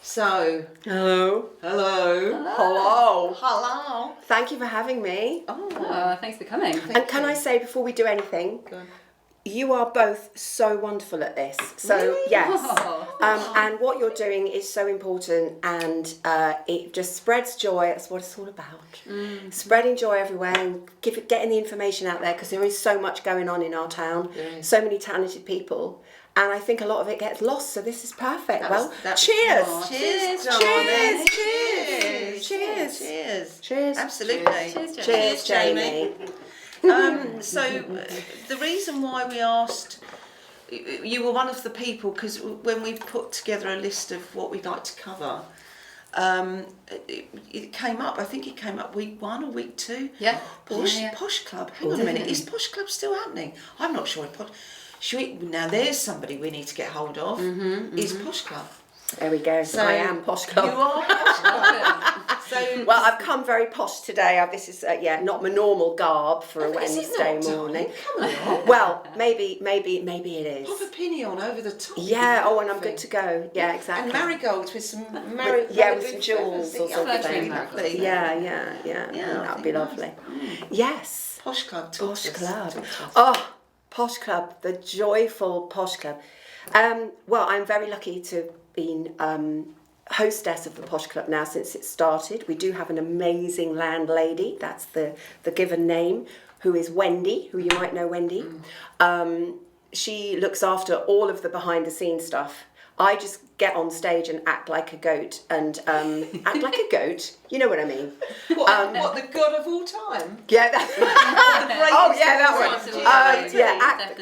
So, Hello. Thank you for having me. Thanks for coming. And can I say before we do anything, you are both so wonderful at this. So Really? yes, and what you're doing is so important, and it just spreads joy. That's what it's all about. Spreading joy everywhere and getting the information out there, because there is so much going on in our town. So many talented people. And I think a lot of it gets lost, so this is perfect. Cheers! Cheers! Absolutely. Cheers, Jamie. So, the reason why we asked, you were one of the people, because when we put together a list of what we'd like to cover, it came up, I think it came up week 1 or week 2. Yeah. Posh Club. Hang on a minute, is Posh Club still happening? I'm not sure. Now there's somebody we need to get hold of. Is Posh Club. There we go. So I am Posh Club. You are Posh Club. So, well, I've come very posh today. This is not my normal garb for a Wednesday morning. Come on. Well, maybe it is. Pop a penny on over the top. Yeah. Oh, and I'm good to go. Yeah, exactly. And marigolds with some with some jewels or something. Lovely. Yeah. That'd be lovely. Yes. Posh Club. Posh Club. Oh, Posh Club, the joyful Posh Club. Well, I'm very lucky to have been hostess of the Posh Club now since it started. We do have an amazing landlady, that's the given name, who is Wendy, who you might know Wendy. She looks after all of the behind the scenes stuff. I just get on stage and act like a goat, and act like a goat. You know what I mean? What, the god of all time? Yeah. That one.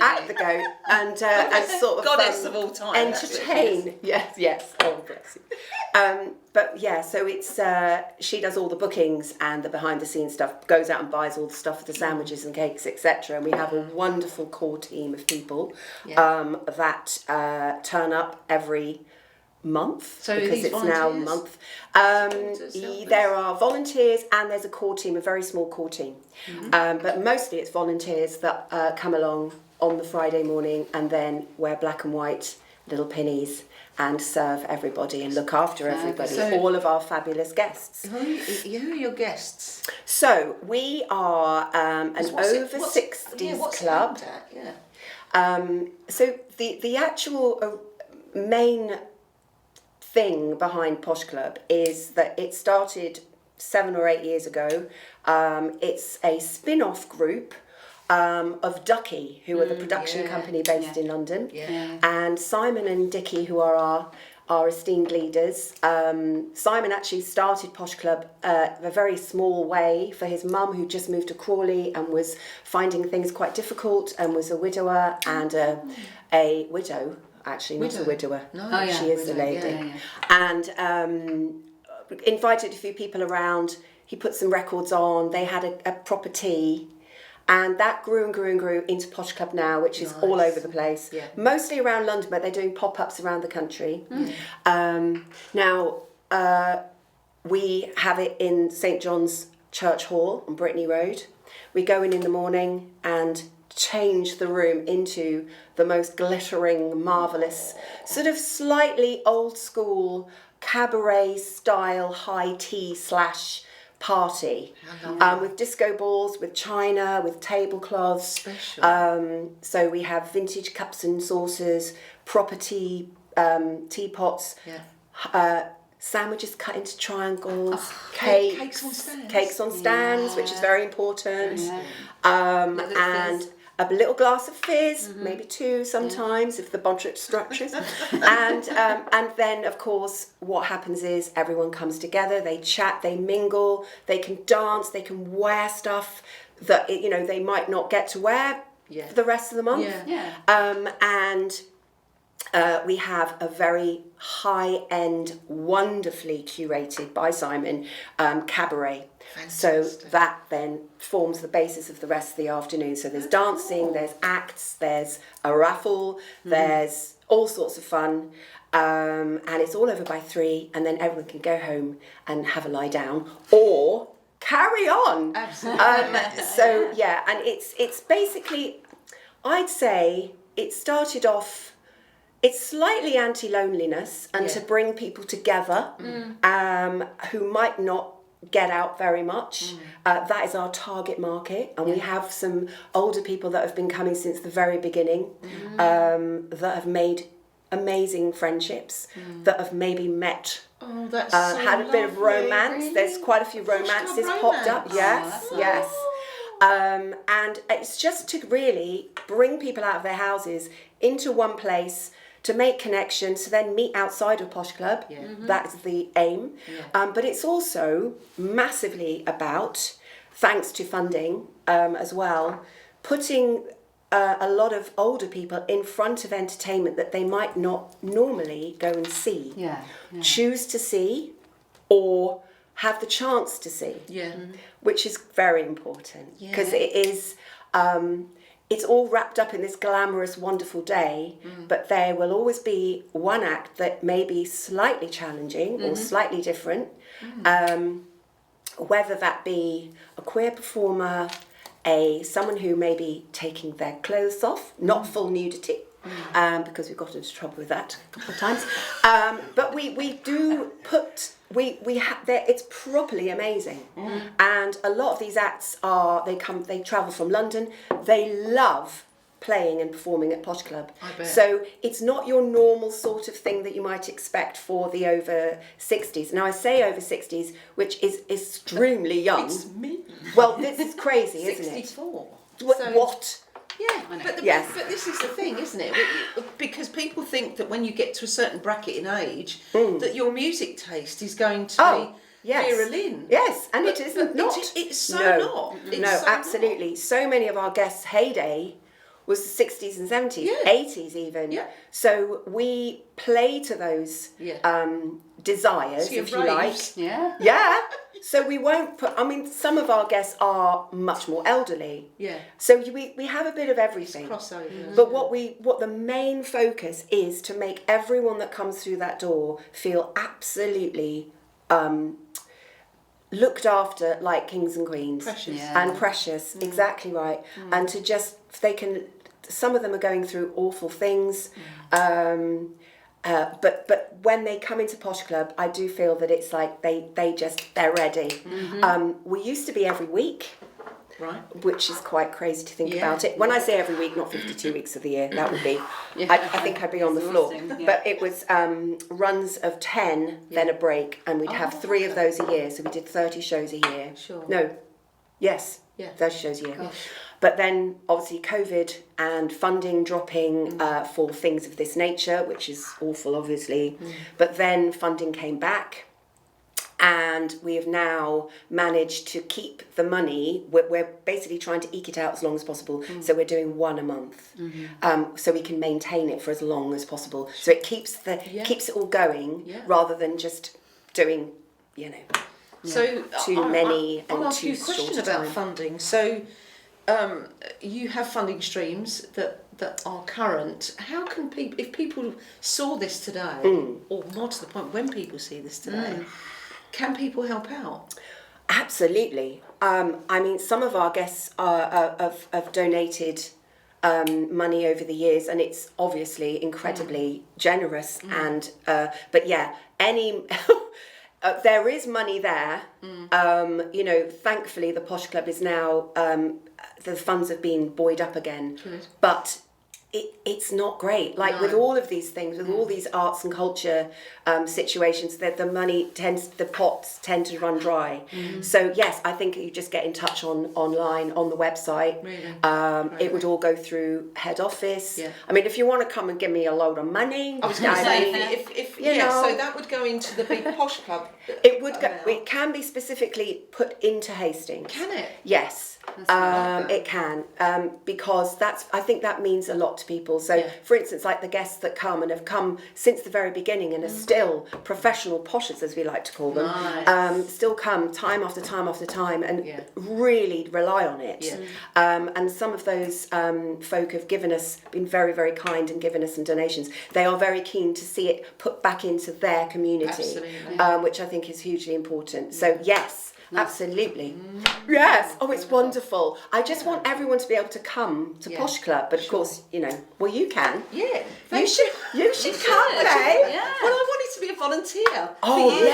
Act the goat and sort of goddess of all time. Entertain. Yes. Oh, bless you. But yeah, so it's she does all the bookings and the behind the scenes stuff. Goes out and buys all the stuff for the sandwiches and cakes, etc. And we have a wonderful core team of people that turn up every month, because it's now a month. There are volunteers and there's a core team, a very small core team. But mostly it's volunteers that come along on the Friday morning and then wear black and white little pennies and serve everybody and look after everybody, all of our fabulous guests. Who are your guests? So we are an over 60s club. So the actual main thing behind Posh Club is that it started 7 or 8 years ago. It's a spin-off group of Ducky, who are the production company based in London, and Simon and Dickie, who are our esteemed leaders. Simon actually started Posh Club a very small way for his mum, who just moved to Crawley and was finding things quite difficult, and was a widower and a widow. Actually, not a widower. No, she is a lady. And invited a few people around. He put some records on. They had a proper tea. And that grew and grew and grew into Posh Club now, which is all over the place. Yeah. Mostly around London, but they're doing pop-ups around the country. Now, we have it in St John's Church Hall on Brittany Road. We go in the morning and change the room into the most glittering, marvellous, sort of slightly old school cabaret style high tea / party, with disco balls, with china, with tablecloths. So we have vintage cups and saucers, proper teapots, sandwiches cut into triangles, cakes on stands, which is very important, and a little glass of fizz, maybe 2 sometimes if the budget structures, and then of course what happens is everyone comes together, they chat, they mingle, they can dance, they can wear stuff that they might not get to wear for the rest of the month, and we have a very high-end, wonderfully curated by Simon cabaret. Fantastic. So that then forms the basis of the rest of the afternoon. So there's dancing, there's acts, there's a raffle, there's all sorts of fun, and it's all over by 3, and then everyone can go home and have a lie down or carry on. Absolutely. And it's basically, I'd say it started off it's slightly anti-loneliness and to bring people together who might not get out very much. That is our target market, and we have some older people that have been coming since the very beginning that have made amazing friendships, that have maybe met, that's so had a bit of lovely. romance. Really? There's quite a few romances popped up. Romance. Yes. And it's just to really bring people out of their houses into one place, to make connections, to then meet outside of Posh Club. That is the aim. But it's also massively about, thanks to funding as well, putting a lot of older people in front of entertainment that they might not normally go and see, choose to see, or have the chance to see, which is very important, because it is, it's all wrapped up in this glamorous, wonderful day, but there will always be one act that may be slightly challenging or slightly different, whether that be a queer performer, someone who may be taking their clothes off, not full nudity, because we've got into trouble with that a couple of times. But we do put, we have, it's properly amazing. And a lot of these acts they travel from London. They love playing and performing at Posh Club. I bet. So it's not your normal sort of thing that you might expect for the over 60s. Now I say over 60s, which is extremely young. It's me. Well, this is crazy, isn't it? 64. What? Yeah, I know. but Yes. but this is the thing, isn't it? Because people think that when you get to a certain bracket in age, that your music taste is going to be Vera Lynn. Yes, and But- it isn't but not. It's so no. not. It's No, so absolutely. So many of our guests' heyday was the 60s and 70s, Yeah. 80s even. Yeah. So we play to those desires, So your if you like. raves. Yeah. Yeah. So we won't put, I mean, some of our guests are much more elderly. Yeah. So we have a bit of everything. Crossover. But what the main focus is to make everyone that comes through that door feel absolutely looked after like kings and queens. Precious. Yeah. And precious, exactly right. And to just, some of them are going through awful things. But when they come into Posh Club, I do feel that it's like they're ready. We used to be every week, Right. which is quite crazy to think Yeah. about it. When I say every week, not 52 weeks of the year, that would be, Yeah. I think I'd be on the floor. Exhausting, yeah. But it was runs of 10, then a break, and we'd have 3 of those a year, so we did 30 shows a year. Sure. No, yes, Yeah. 30 shows a year. Gosh. But then obviously COVID and funding dropping for things of this nature, which is awful obviously, but then funding came back. And we have now managed to keep the money. We're basically trying to eke it out as long as possible. So we're doing 1 a month, so we can maintain it for as long as possible. So it keeps keeps it all going, rather than just doing, So too many I'll and ask you too a question short a about time. funding. So you have funding streams that are current. How can people, if people saw this today, or more to the point, when people see this today, can people help out? Absolutely. I mean, some of our guests have donated money over the years, and it's obviously incredibly generous. And but yeah, any there is money there. Thankfully, the Posh Club is now the funds have been buoyed up again, but. It's not great. Like with all of these things, with all these arts and culture situations, that the pots tend to run dry. So yes, I think you just get in touch online on the website. Really? It would all go through head office. Yeah. I mean, if you want to come and give me a load of money, I was going to say, know. so that would go into the big Posh Club. it would go. amount. It can be specifically put into Hastings. Can it? Yes. It can, because I think that means a lot to people. So, for instance, like the guests that come and have come since the very beginning and are still professional poshers, as we like to call them, still come time after time after time and really rely on it. And some of those folk have been very, very kind and given us some donations. They are very keen to see it put back into their community, Absolutely. which I think is hugely important. So, yes. absolutely. Yes. Oh, it's wonderful. I just want everyone to be able to come to Posh Club, but of course, you know, well, you can. Yeah. You should come, Faye. Yeah. Well, I wanted to be a volunteer. Oh, for years.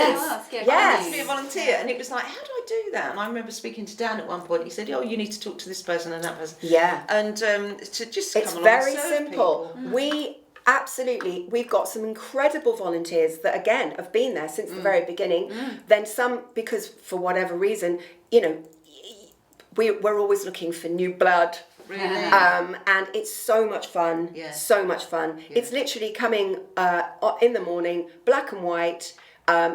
yes. I wanted to be a volunteer, and it was like, how do I do that? And I remember speaking to Dan at one point. He said, "Oh, you need to talk to this person and that person." Yeah. And to just It's come along very and serve simple. people. We've got some incredible volunteers that again have been there since the very beginning. Then some, because for whatever reason, you know, we're always looking for new blood. Really? And it's so much fun. Yeah. So much fun. Yeah. It's literally coming in the morning, black and white.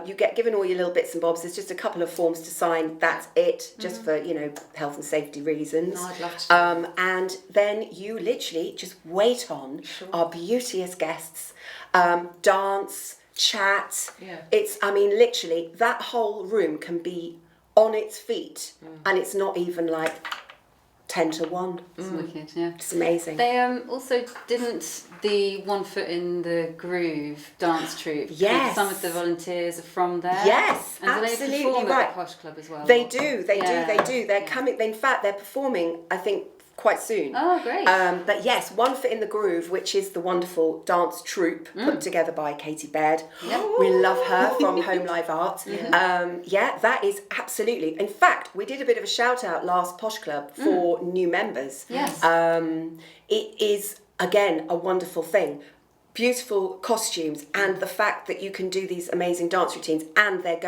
You get given all your little bits and bobs. There's just a couple of forms to sign. That's it, just for, you know, health and safety reasons. No, I'd love to. And then you literally just wait on our beauteous guests, dance, chat. Yeah. I mean, literally, that whole room can be on its feet, and it's not even like 10 to 1. It's wicked, yeah. It's amazing. They also didn't the One Foot in the Groove dance troupe. Yes. Some of the volunteers are from there. Yes, and absolutely do they perform right. at the Posh Club as well? They do. Yeah. They're coming. In fact, they're performing, I think, quite soon. Oh, great. But yes, One Foot in the Groove, which is the wonderful dance troupe put together by Katie Baird. Yep. We love her from Home Live Art. That is absolutely. In fact, we did a bit of a shout out last Posh Club for new members. Yes. It is, again, a wonderful thing. Beautiful costumes, and the fact that you can do these amazing dance routines, and they're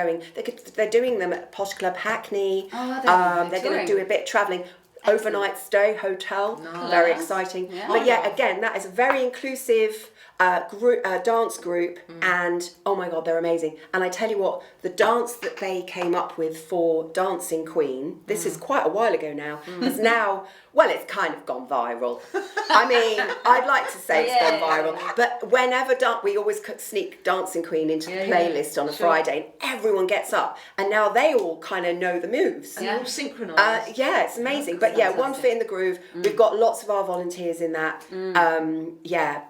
doing them at Posh Club Hackney. Oh, they're going to do a bit of travelling. Overnight stay hotel, very exciting. Yeah. But yeah, again, that is a very inclusive dance group, and oh my god, they're amazing. And I tell you what, the dance that they came up with for Dancing Queen, this is quite a while ago now, has now, well, it's kind of gone viral. I mean, I'd like to say it's gone viral, but whenever we always sneak Dancing Queen into the playlist on a Friday, and everyone gets up, and now they all kind of know the moves. And they're all synchronised. Yeah, it's amazing. But yeah, One Foot in the Groove. We've got lots of our volunteers in that.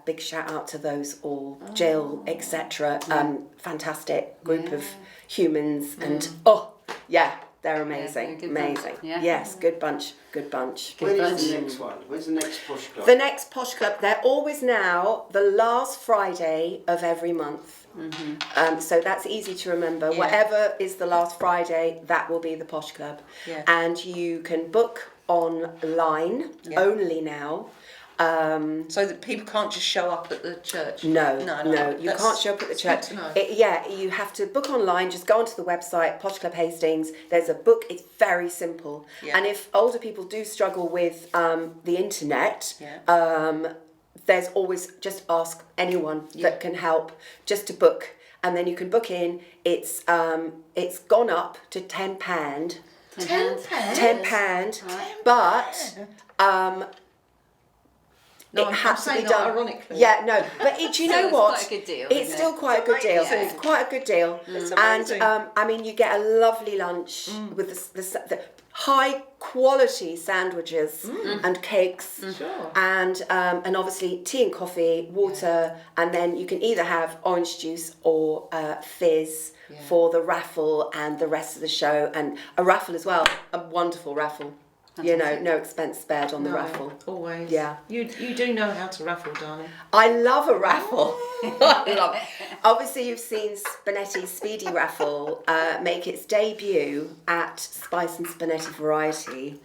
Big shout out to those all, Jill, etc. Fantastic group of humans, and they're amazing. good amazing. bunch. Yeah. Yes, good bunch. Good bunch. When is the next one? When's the next Posh Club? The next Posh Club, they're always now the last Friday of every month. So that's easy to remember. Yeah. Whatever is the last Friday, that will be the Posh Club. Yeah. And you can book online only now. So that people can't just show up at the church. No, you That's can't show up at the good church. to know. You have to book online. Just go onto the website, Posh Club Hastings. There's a book. It's very simple. Yeah. And if older people do struggle with the internet, Yeah. there's always just ask anyone that can help just to book, and then you can book in. It's gone up to £10. £10? £10, but No, it had to be done ironically. Yeah, no, but do you know it's what? quite a good deal, It's isn't still it? quite a good deal. amazing. It's quite a good deal. It's And amazing. I mean, you get a lovely lunch with the high quality sandwiches and cakes, Sure. and obviously tea and coffee, water, and then you can either have orange juice or fizz for the raffle and the rest of the show, and a raffle as well, a wonderful raffle. You know, no expense spared on the raffle. Always. Yeah. You do know how to raffle, darling. I love a raffle. I love it. Obviously, you've seen Spinetti's Speedy Raffle make its debut at Spice and Spinetti Variety,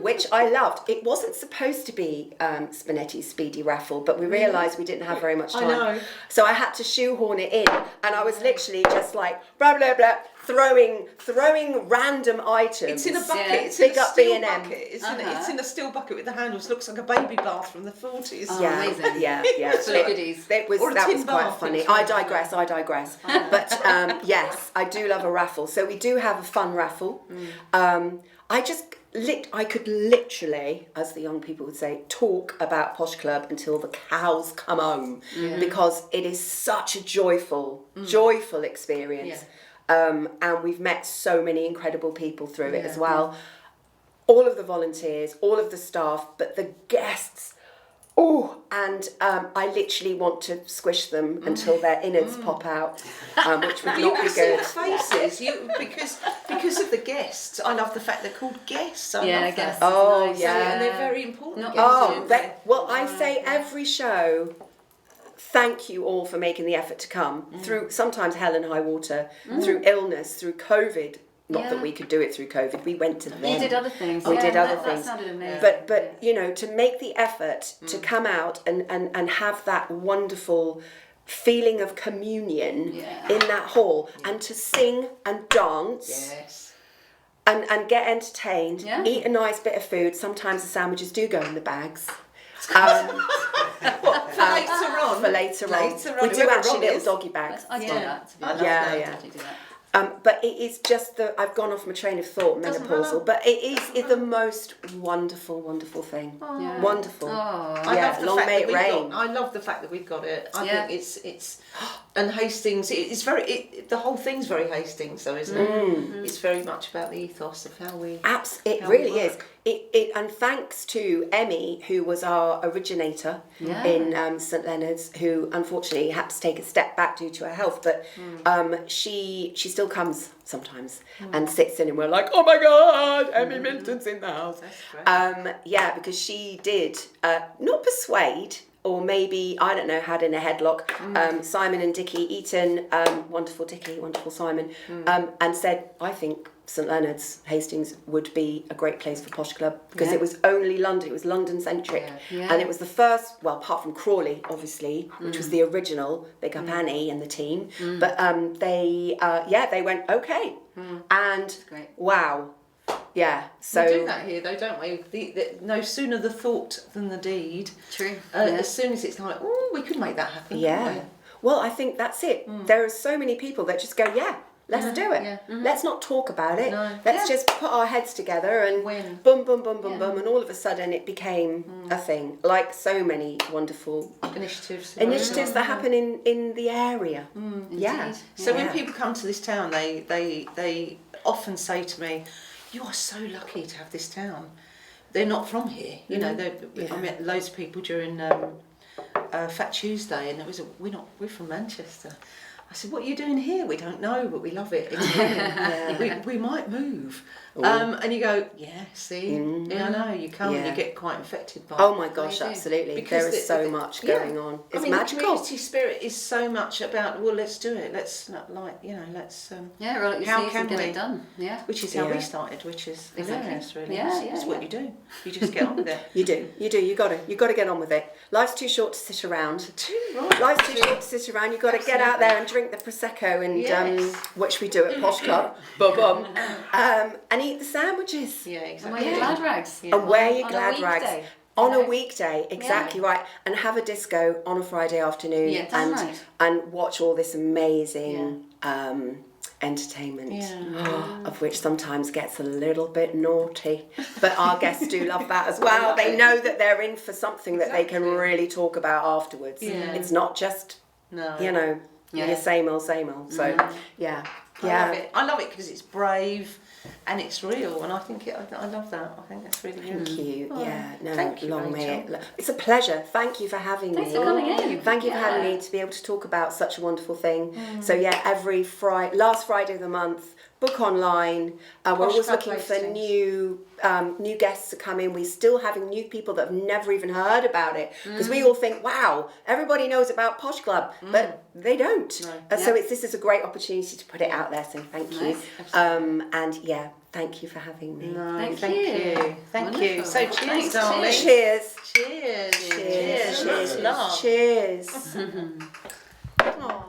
which I loved. It wasn't supposed to be Spinetti's Speedy Raffle, but we realised we didn't have very much time. I know. So I had to shoehorn it in, and I was literally just like, blah, blah, blah, throwing random items. It's in a bucket. Yeah. It's in Big a up steel B&M. bucket. It's in a steel bucket with the handles. Looks like a baby bath from the 40s. Oh, Yeah, amazing. yeah. Full of goodies. That was Or a quite tin bath, funny. it's I really digress. But yes, I do love a raffle. So we do have a fun raffle. I could literally, as the young people would say, talk about Posh Club until the cows come home, because it is such a joyful experience. And we've met so many incredible people through it as well. All of the volunteers, all of the staff, but the guests. Oh, and I literally want to squish them until their innards pop out. which would You not can be see good. the faces because of the guests. I love the fact they're called guests. I love guests. that. Oh, Nice. yeah. And they're very important. Not guests, Oh, aren't they? well, I say every show, thank you all for making the effort to come through sometimes hell and high water, through illness, through COVID. Not that we could do it through COVID. We went to them. You did other things. We did other that things. sounded amazing. But you know, to make the effort to come out and have that wonderful feeling of communion in that hall and to sing and dance. Yes. And get entertained, eat a nice bit of food. Sometimes the sandwiches do go in the bags. For later on. For later on. We do Whoever actually Rob little is. doggy bags. I do that. To be honest. Yeah, I yeah. totally do that. But it is just I've gone off my train of thought, Doesn't menopausal, matter. but it is the most wonderful, wonderful thing. Yeah. Wonderful. Oh. I Yeah, love the long fact may that it we've rain. got. I love the fact that we've got it. I Yeah. think it's and Hastings. It's very. The whole thing's very Hastings, though, isn't it? It's very much about the ethos of how we. It how we really is. work. And thanks to Emmy, who was our originator in St Leonards, who unfortunately had to take a step back due to her health, but she still comes sometimes and sits in, and we're like, oh my God, Emmy Minton's in the house. That's great. Yeah, because she did not persuade, or maybe, I don't know, had in a headlock, Simon and Dickie Eaton, wonderful Dickie, wonderful Simon, and said, I think St Leonards, Hastings would be a great place for Posh Club because it was only London, it was London centric, and it was the first, well, apart from Crawley, obviously, which was the original, big up Annie and the team, but they went, okay, and Great. wow. Yeah, so We do that here, though, don't we? No sooner the thought than the deed. True. As soon as it's like, oh, we could make that happen. yeah. couldn't Well, I think that's it. There are so many people that just go, yeah, let's do it. yeah. Let's not talk about it. No. Let's just put our heads together and Win. boom, boom, boom, boom, boom, and all of a sudden it became a thing. Like so many wonderful we? Initiatives that happen in the area. Yeah. Indeed. So Yeah. when people come to this town, they often say to me, "You are so lucky to have this town." They're not from here, you know. I met loads of people during Fat Tuesday, and we're from Manchester. I said, "What are you doing here?" "We don't know, but we love it. It's brilliant. we might move." And you go, "Yeah, see, yeah, I know." You come and you get quite infected by. Oh my gosh, do. absolutely. Because There is so much going on. It's The magical. community spirit is so much about, well, let's do it. Let's not let's. Yeah, roll up your How sleeves and can get we? it done. Yeah. Which is how Yeah. we started, which is Exactly. hilarious, really. Yeah, It's yeah, what you do. You just get on with it. You do. You got to get on with it. Life's too short to sit around. Too right. Life's too short to sit around. You've got to get out there and drink the prosecco, and Yes. which we do at Posh Club, and eat the sandwiches Yeah, And exactly. wear your glad rags. and wear your On a glad rags weekday. on a Yeah. weekday. Exactly right, and have a disco on a Friday afternoon, Yeah, damn right. and watch all this amazing entertainment, of which sometimes gets a little bit naughty, but our guests do love that as well. They know that they're in for something that they can really talk about afterwards. Yeah. It's not just No. your same old. So yeah. I love it because it's brave and it's real, and I think I love that. I think that's really good. Thank you. Thank you, long may Rachel. it. It's a pleasure. Thank you for having Thanks me. for coming in. Thank you for having Yeah. me to be able to talk about such a wonderful thing. So yeah, every last Friday of the month, book online. We're Posh always Club looking for Hastings. new guests to come in. We're still having new people that have never even heard about it because we all think, wow, everybody knows about Posh Club, but they don't. No. So this is a great opportunity to put it out there. So thank you. Nice. And yeah, thank you for having me. No, Thank thank you. you. Thank you. Wonderful. So cheers, Thanks, darling. cheers. Cheers. Cheers. Cheers. Love. Cheers. Aw.